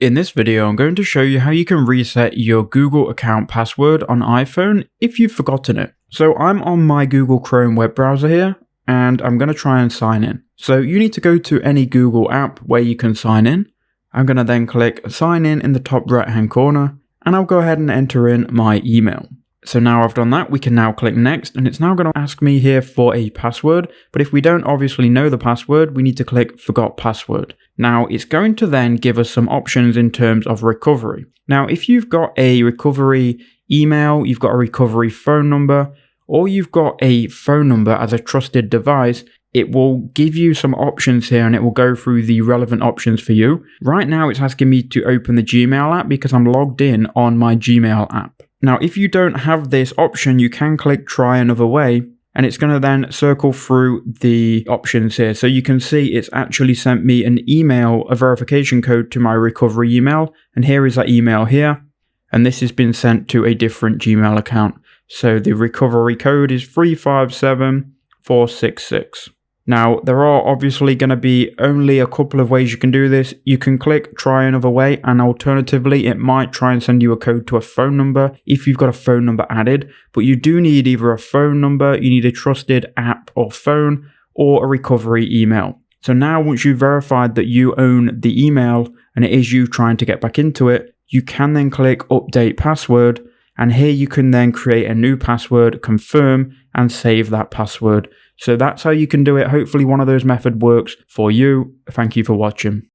In this video, I'm going to show you how you can reset your Google account password on iPhone if you've forgotten it. So I'm on my Google Chrome web browser here, and I'm going to try and sign in. So you need to go to any Google app where you can sign in. I'm going to then click sign in the top right hand corner, and I'll go ahead and enter in my email. So now I've done that, we can now click next, and it's now going to ask me here for a password. But if we don't obviously know the password, we need to click forgot password. Now it's going to then give us some options in terms of recovery. Now, if you've got a recovery email, you've got a recovery phone number, or you've got a phone number as a trusted device, it will give you some options here and it will go through the relevant options for you. Right now it's asking me to open the Gmail app because I'm logged in on my Gmail app. Now, if you don't have this option, you can click try another way, and it's going to then circle through the options here. So you can see it's actually sent me an email, a verification code to my recovery email. And here is that email here. And this has been sent to a different Gmail account. So the recovery code is 357466. Now, there are obviously going to be only a couple of ways you can do this. You can click try another way, and alternatively, it might try and send you a code to a phone number if you've got a phone number added. But you do need either a phone number, you need a trusted app or phone, or a recovery email. So now once you've verified that you own the email and it is you trying to get back into it, you can then click update password. And here you can then create a new password, confirm, and save that password. So that's how you can do it. Hopefully one of those methods works for you. Thank you for watching.